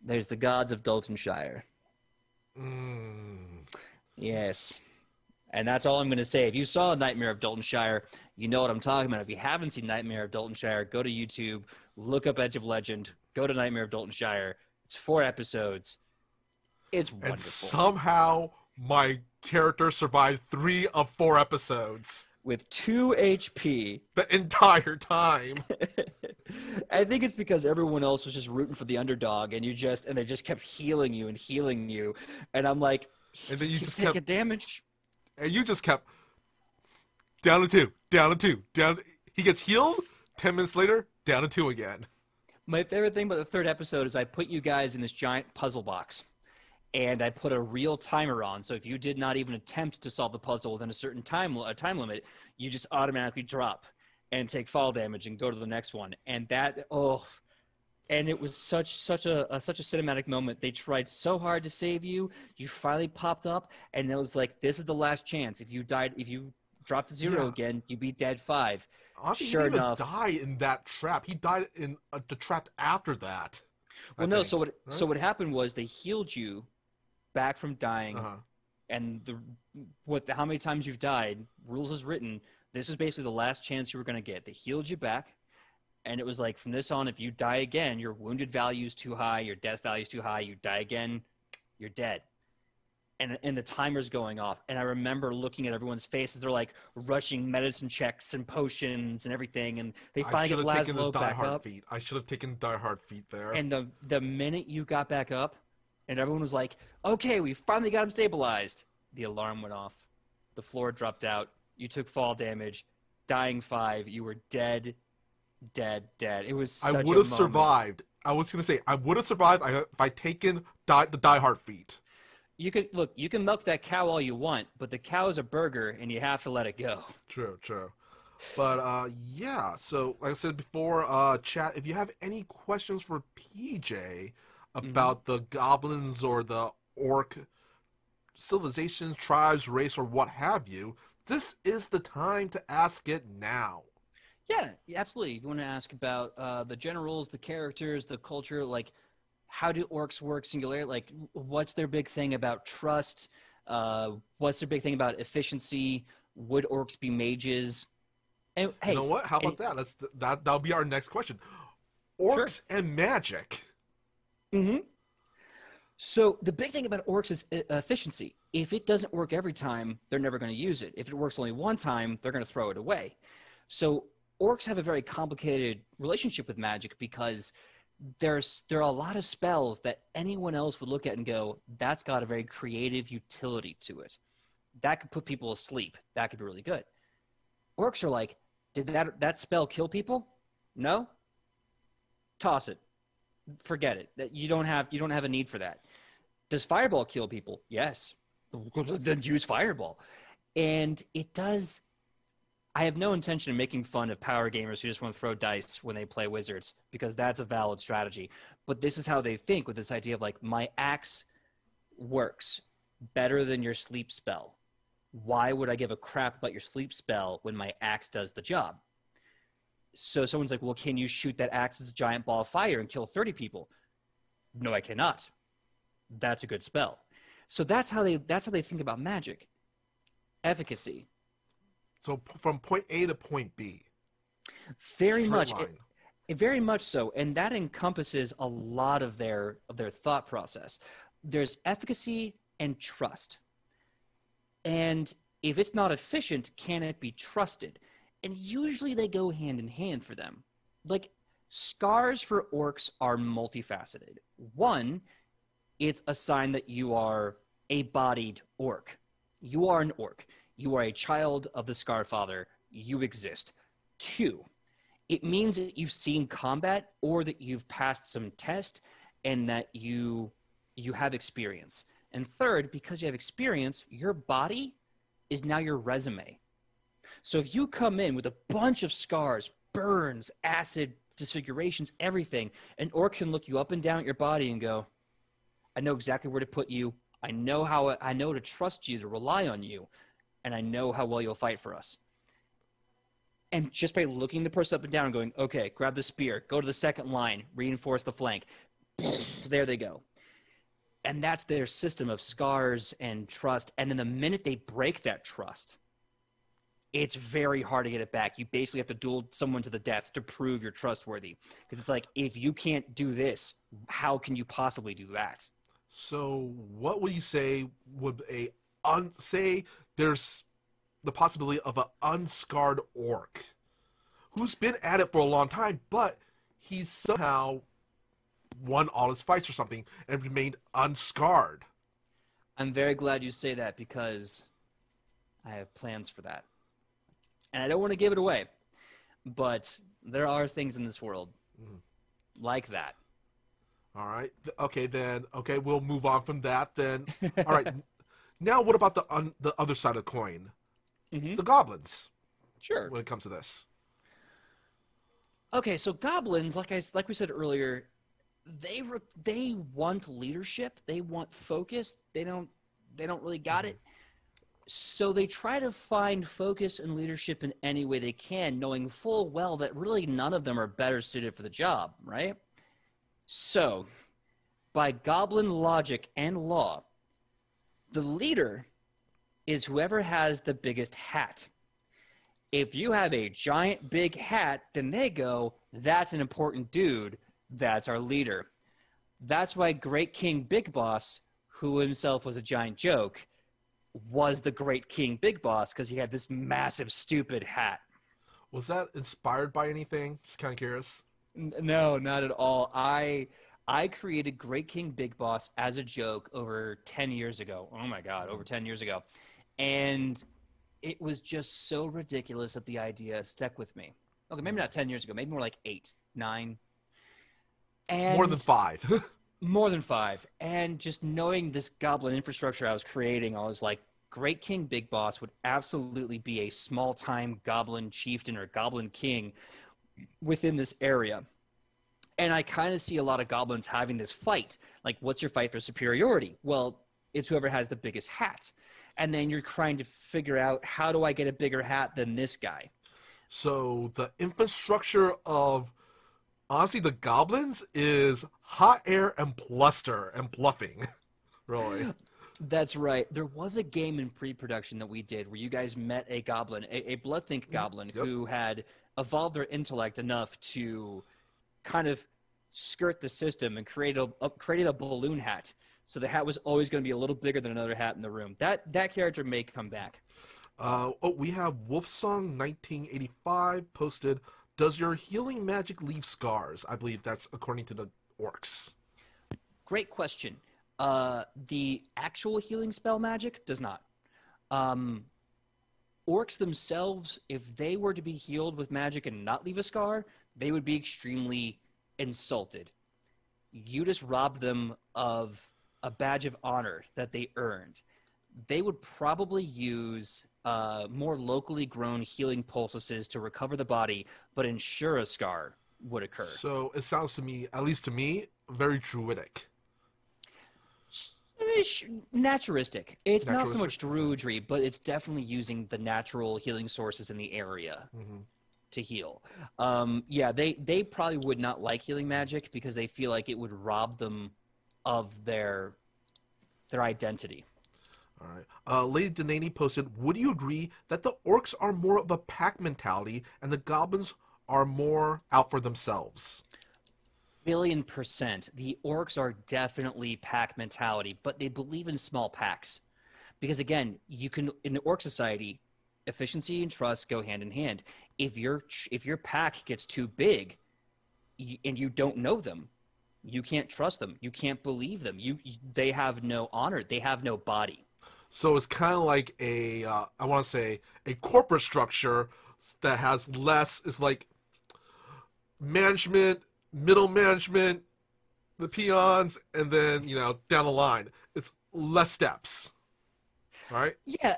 there's the gods of Dalton Shire. Yes. And that's all I'm going to say. If you saw Nightmare of Dalton Shire, you know what I'm talking about. If you haven't seen Nightmare of Dalton Shire, go to YouTube, look up Edge of Legend, go to Nightmare of Dalton Shire. It's 4 episodes. It's wonderful. And somehow my character survived 3 of 4 episodes. With 2 HP. The entire time. I think it's because everyone else was just rooting for the underdog, and they just kept healing you. And I'm like, and then you just taking damage. And you just kept down to 2, down to 2, down. He gets healed. 10 minutes later, down to 2 again. My favorite thing about the 3rd episode is I put you guys in this giant puzzle box, and I put a real timer on. So if you did not even attempt to solve the puzzle within a certain time limit, you just automatically drop and take fall damage and go to the next one. And and it was such a cinematic moment. They tried so hard to save you. You finally popped up, and it was like, this is the last chance. If you dropped to 0 again, you'd be dead 5. Honestly, sure he didn't enough, even die in that trap. He died in the trap after that. Well, no. So what happened was they healed you back from dying, and how many times you've died, rules is written. This is basically the last chance you were going to get. They healed you back, And it was like, from this on, if you die again, your wounded value is too high, your death value is too high, you die again, you're dead. And the timer's going off. And I remember looking at everyone's faces. They're like rushing medicine checks and potions and everything. And they finally get Laszlo back up. I should have taken Die Hard feat there. And the minute you got back up and everyone was like, okay, we finally got him stabilized, the alarm went off. The floor dropped out. You took fall damage. Dying 5. You were dead. It was such a moment. I would have survived. I was going to say, I would have survived if I'd taken the Die Hard feat. You can milk that cow all you want, but the cow is a burger, and you have to let it go. True. But, yeah, so, like I said before, chat, if you have any questions for PJ about the goblins or the orc civilizations, tribes, race, or what have you, this is the time to ask it now. Yeah, absolutely. If you want to ask about the generals, the characters, the culture, like, how do orcs work singularly? Like, what's their big thing about trust? What's their big thing about efficiency? Would orcs be mages? And hey, you know what? How about that? That'll be our next question. Orcs and magic. Mm-hmm. So the big thing about orcs is efficiency. If it doesn't work every time, they're never going to use it. If it works only one time, they're going to throw it away. So orcs have a very complicated relationship with magic because there are a lot of spells that anyone else would look at and go, that's got a very creative utility to it. That could put people asleep. That could be really good. Orcs are like, did that spell kill people? No? Toss it. Forget it. You don't have a need for that. Does fireball kill people? Yes. Then use fireball. And it does. I have no intention of making fun of power gamers who just want to throw dice when they play wizards, because that's a valid strategy. But this is how they think, with this idea of like, my axe works better than your sleep spell. Why would I give a crap about your sleep spell when my axe does the job? So someone's like, well, can you shoot that axe as a giant ball of fire and kill 30 people? No, I cannot. That's a good spell. So that's how they think about magic. Efficacy. So from point A to point B. Very much. Very much so. And that encompasses a lot of their thought process. There's efficacy and trust. And if it's not efficient, can it be trusted? And usually they go hand in hand for them. Like, scars for orcs are multifaceted. One, it's a sign that you are a bodied orc. You are an orc. You are a child of the Scarfather. You exist. Two, it means that you've seen combat or that you've passed some test and that you have experience. And third, because you have experience, your body is now your resume. So if you come in with a bunch of scars, burns, acid, disfigurations, everything, an orc can look you up and down at your body and go, I know exactly where to put you. I know to trust you, to rely on you, and I know how well you'll fight for us. And just by looking the person up and down and going, okay, grab the spear, go to the second line, reinforce the flank. There they go. And that's their system of scars and trust. And then the minute they break that trust, it's very hard to get it back. You basically have to duel someone to the death to prove you're trustworthy. Because it's like, if you can't do this, how can you possibly do that? So what would you say would say there's the possibility of an unscarred orc who's been at it for a long time, but he's somehow won all his fights or something and remained unscarred? I'm very glad you say that, because I have plans for that. And I don't want to give it away, but there are things in this world like that. All right. Okay, then. Okay, we'll move on from that then. All right. Now, what about the other side of the coin? The goblins. Sure. When it comes to this. Okay, so goblins, like we said earlier, they want leadership. They want focus. They don't really got it. So they try to find focus and leadership in any way they can, knowing full well that really none of them are better suited for the job, right? So, by goblin logic and law, the leader is whoever has the biggest hat. If you have a giant big hat, then they go, that's an important dude. That's our leader. That's why Great King Big Boss, who himself was a giant joke, was the Great King Big Boss because he had this massive, stupid hat. Was that inspired by anything? Just kind of curious. No, not at all. I created Great King Big Boss as a joke over 10 years ago. Oh my God, over 10 years ago. And it was just so ridiculous that the idea stuck with me. Okay, maybe not 10 years ago, maybe more like 8, 9. And More than 5. more than 5. And just knowing this goblin infrastructure I was creating, I was like, Great King Big Boss would absolutely be a small-time goblin chieftain or goblin king within this area. And I kind of see a lot of goblins having this fight. Like, what's your fight for superiority? Well, it's whoever has the biggest hat. And then you're trying to figure out, how do I get a bigger hat than this guy? So the infrastructure of, honestly, the goblins is hot air and bluster and bluffing. Really. That's right. There was a game in pre-production that we did where you guys met a goblin, a Bloodthink goblin, who had evolved their intellect enough to kind of skirt the system and created a balloon hat. So the hat was always going to be a little bigger than another hat in the room. That character may come back. We have Wolfsong 1985 posted, does your healing magic leave scars? I believe that's according to the orcs. Great question. The actual healing spell magic does not. Orcs themselves, if they were to be healed with magic and not leave a scar, they would be extremely insulted. You just robbed them of a badge of honor that they earned. They would probably use more locally grown healing poultices to recover the body, but ensure a scar would occur. So it sounds to me, at least to me, very druidic. Naturistic. It's not so much druidry, but it's definitely using the natural healing sources in the area to heal. Yeah, they probably would not like healing magic because they feel like it would rob them of their identity. All right. Lady Denani posted, would you agree that the orcs are more of a pack mentality and the goblins are more out for themselves? 1,000,000%. The orcs are definitely pack mentality, but they believe in small packs. Because again, you can, in the orc society, efficiency and trust go hand in hand. If your pack gets too big and you don't know them, you can't trust them. You can't believe them. They have no honor. They have no body. So it's kind of like I want to say, a corporate structure that has less, it's like management, middle management, the peons, and then, down the line. It's less steps. Right? Yeah.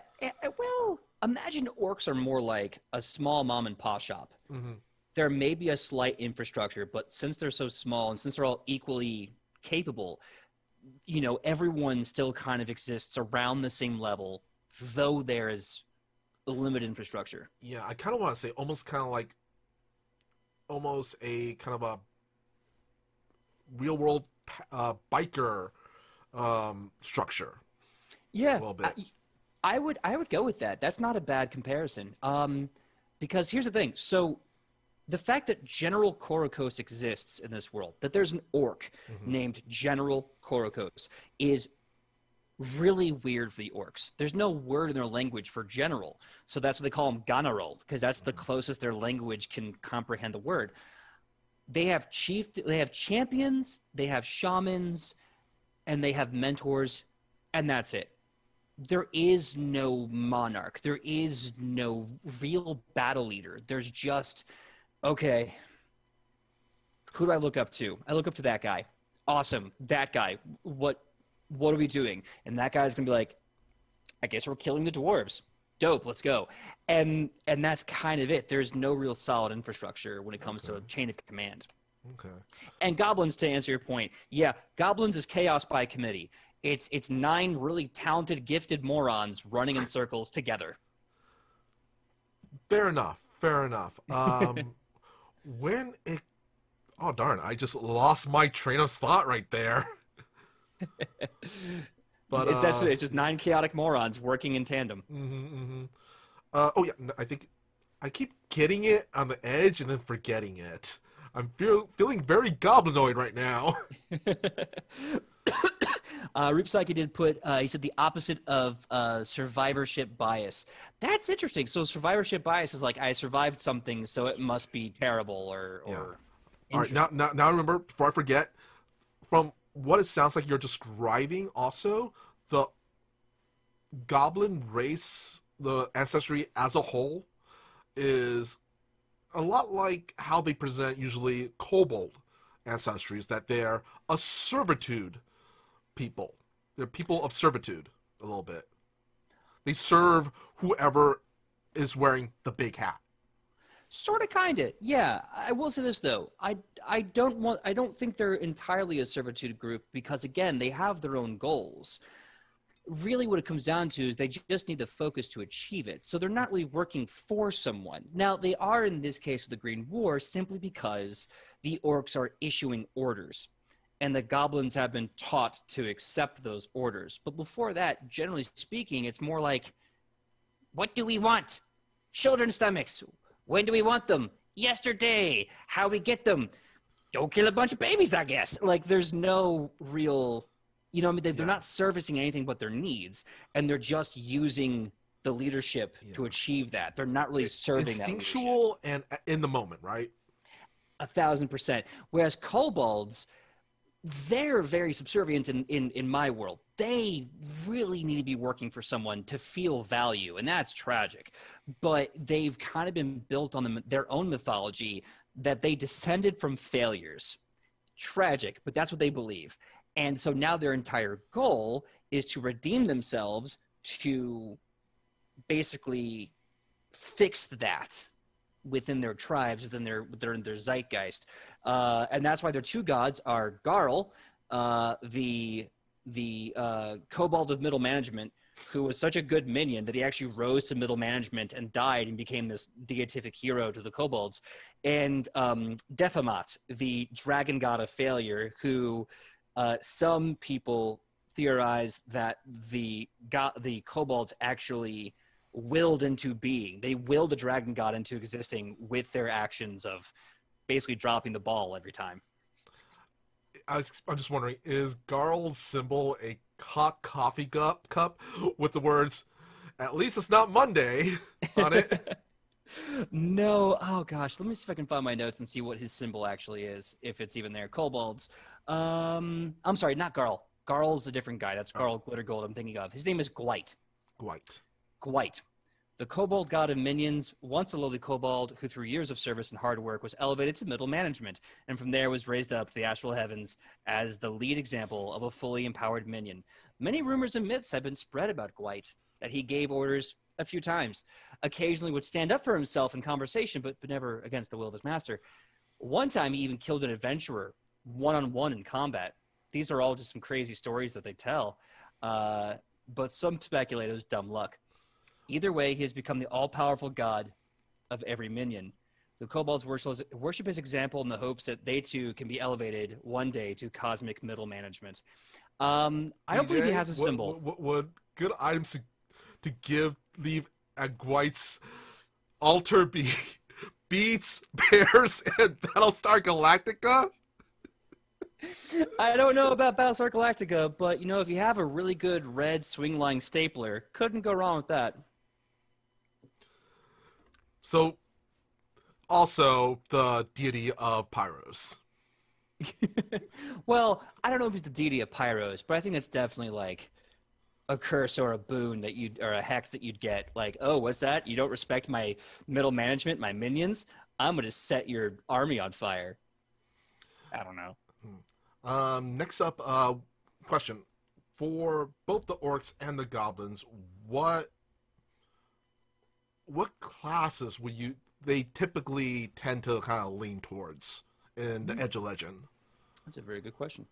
Well, imagine orcs are more like a small mom and pop shop. Mm-hmm. There may be a slight infrastructure, but since they're so small and since they're all equally capable, everyone still kind of exists around the same level, though there is a limited infrastructure. Yeah, I kind of want to say almost a kind of a real world biker structure. Yeah, a little bit. I would go with that. That's not a bad comparison. Because here's the thing. So the fact that General Korokos exists in this world, that there's an orc named General Korokos, is really weird for the orcs. There's no word in their language for general, so that's what they call him Ganarol, because that's the closest their language can comprehend the word. They have champions, they have shamans, and they have mentors, and that's it. There is no monarch. There is no real battle leader. There's just, okay, who do I look up to? I look up to that guy. Awesome. That guy. What are we doing? And that guy's going to be like, I guess we're killing the dwarves. Dope, let's go. And that's kind of it. There's no real solid infrastructure when it comes to a chain of command. Okay. And goblins, to answer your point, yeah, goblins is chaos by committee. It's 9 really talented, gifted morons running in circles together. Fair enough. Oh darn! I just lost my train of thought right there. But it's just 9 chaotic morons working in tandem. Oh yeah, I think I keep getting it on the edge and then forgetting it. I'm feeling very goblinoid right now. Ripsaki did put, he said the opposite of survivorship bias. That's interesting. So survivorship bias is like, I survived something, so it must be terrible Yeah. or All right, interesting. now remember, before I forget, from what it sounds like you're describing also, the goblin race, the ancestry as a whole, is a lot like how they present usually kobold ancestries, that they're a servitude people. They're people of servitude, a little bit. They serve whoever is wearing the big hat. Sort of, kind of, yeah. I will say this though, I don't think they're entirely a servitude group because again, they have their own goals. Really, what it comes down to is they just need the focus to achieve it. So they're not really working for someone. Now, they are in this case with the Green War simply because the orcs are issuing orders, and the goblins have been taught to accept those orders. But before that, generally speaking, it's more like, what do we want? Children's stomachs. When do we want them? Yesterday. How we get them? Don't kill a bunch of babies, I guess. Like, there's no real, you know, I mean, they're not servicing anything but their needs, and they're just using the leadership to achieve that. They're not really serving that leadership. Instinctual and in the moment, right? 1,000%. Whereas kobolds, they're very subservient in my world. They really need to be working for someone to feel value, and that's tragic. But they've kind of been built on their own mythology that they descended from failures. Tragic, but that's what they believe. And so now their entire goal is to redeem themselves, to basically fix that within their tribes, within their zeitgeist. And that's why their two gods are Garl, the kobold of middle management, who was such a good minion that he actually rose to middle management and died and became this deific hero to the kobolds, and Defamat, the dragon god of failure, who some people theorize that the kobolds actually willed into being. They willed the dragon god into existing with their actions of basically dropping the ball every time. I'm just wondering, is Garl's symbol a hot coffee cup with the words, "At least it's not Monday" on it? No. Oh gosh, let me see if I can find my notes and see what his symbol actually is, if it's even there. Kobolds. I'm sorry, not Garl. Garl's a different guy. That's Garl Glittergold I'm thinking of. His name is Gwite. Gwite. The kobold god of minions, once a lowly kobold who through years of service and hard work was elevated to middle management, and from there was raised up to the astral heavens as the lead example of a fully empowered minion. Many rumors and myths have been spread about Gwite, that he gave orders a few times, occasionally would stand up for himself in conversation, but never against the will of his master. One time he even killed an adventurer one-on-one in combat. These are all just some crazy stories that they tell, but some speculate it was dumb luck. Either way, he has become the all-powerful god of every minion. The kobolds worship his example in the hopes that they too can be elevated one day to cosmic middle management. I don't believe he has a symbol. Would good items to leave at Gwite's altar be beats, bears, and Battlestar Galactica? I don't know about Battlestar Galactica, but you know, if you have a really good red swing-line stapler, couldn't go wrong with that. So, also the deity of Pyros. Well, I don't know if he's the deity of Pyros, but I think it's definitely like a curse or a boon that or a hex that you'd get. Like, oh, what's that? You don't respect my middle management, my minions? I'm going to set your army on fire. I don't know. Next up, question. For both the orcs and the goblins, what classes they typically tend to kind of lean towards in the Edge of Legend? That's a very good question.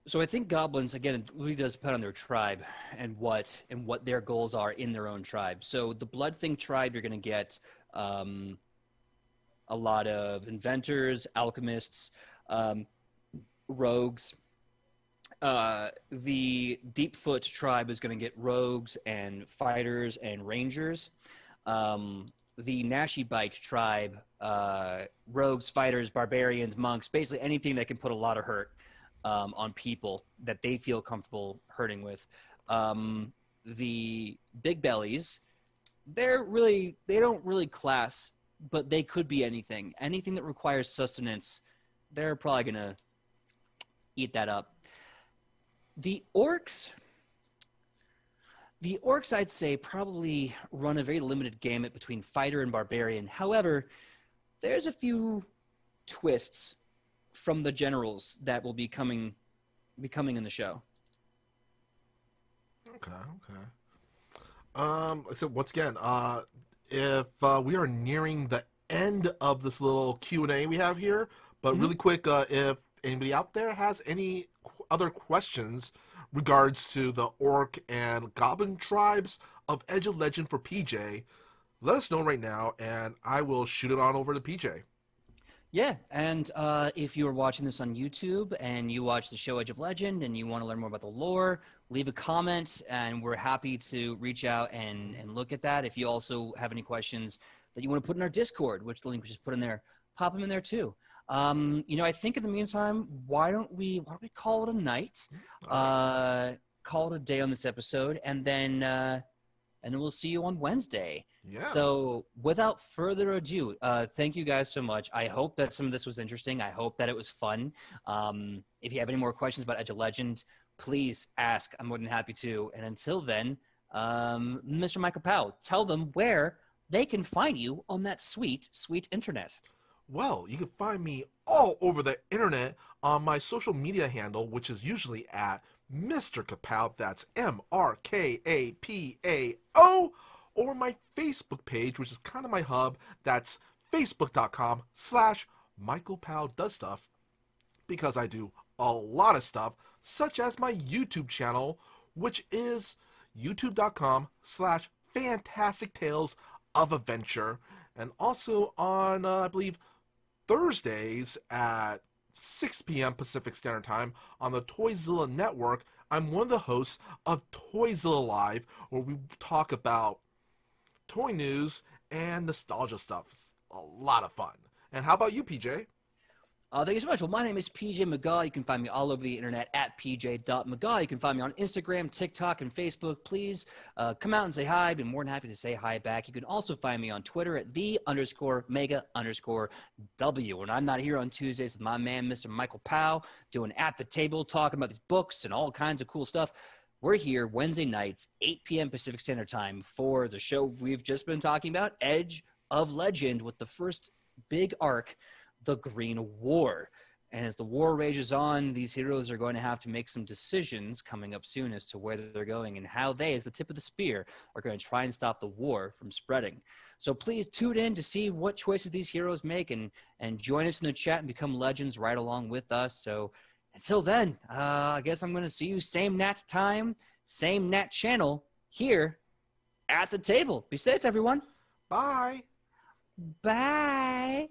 So I think goblins, again, it really does depend on their tribe and what their goals are in their own tribe. So the Bloodthing tribe, you're going to get a lot of inventors, alchemists, rogues. The Deepfoot tribe is going to get rogues and fighters and rangers. the Nashibite tribe, rogues, fighters, barbarians, monks, basically anything that can put a lot of hurt on people that they feel comfortable hurting with. The big bellies, they don't really class, but they could be anything. Anything that requires sustenance, they're probably gonna eat that up. The orcs, I'd say, probably run a very limited gamut between fighter and barbarian. However, there's a few twists from the generals that will be coming in the show. Okay. So once again, if we are nearing the end of this little Q&A we have here, but really quick, if anybody out there has any other questions regards to the Orc and Goblin tribes of Edge of Legend for PJ, let us know right now, and I will shoot it on over to PJ. Yeah, and if you are watching this on YouTube and you watch the show Edge of Legend and you want to learn more about the lore, leave a comment, and we're happy to reach out and look at that. If you also have any questions that you want to put in our Discord, which the link was just put in there, pop them in there too. I think in the meantime, why don't we call it a night? Call it a day on this episode, and then we'll see you on Wednesday. Yeah. So without further ado, thank you guys so much. I hope that some of this was interesting. I hope that it was fun. If you have any more questions about Edge of Legend, please ask. I'm more than happy to. And until then, Mr. Michael Powell, tell them where they can find you on that sweet, sweet internet. Well, you can find me all over the internet on my social media handle, which is usually at Mr. Kapow, that's MrKapao, or my Facebook page, which is kind of my hub, that's facebook.com/MichaelPowDoesStuff, because I do a lot of stuff, such as my YouTube channel, which is youtube.com/Fantastic Tales of Adventure, and also on, I believe, Thursdays at 6 p.m. Pacific Standard Time on the Toyzilla Network. I'm one of the hosts of Toyzilla Live, where we talk about toy news and nostalgia stuff. It's a lot of fun. And how about you, PJ? Thank you so much. Well, my name is PJ McGaw. You can find me all over the internet at pj.mcgaw. You can find me on Instagram, TikTok, and Facebook. Please come out and say hi. I'd be more than happy to say hi back. You can also find me on Twitter at _mega_W. When I'm not here on Tuesdays with my man, Mr. Michael Powell, doing At the Table, talking about these books and all kinds of cool stuff. We're here Wednesday nights, 8 p.m. Pacific Standard Time for the show we've just been talking about, Edge of Legend, with the first big arc, the Green War. And as the war rages on, these heroes are going to have to make some decisions coming up soon as to where they're going and how they, as the tip of the spear, are going to try and stop the war from spreading. So please tune in to see what choices these heroes make and join us in the chat and become legends right along with us. So until then, I guess I'm going to see you same Nat time, same Nat channel here at the table. Be safe, everyone. Bye. Bye.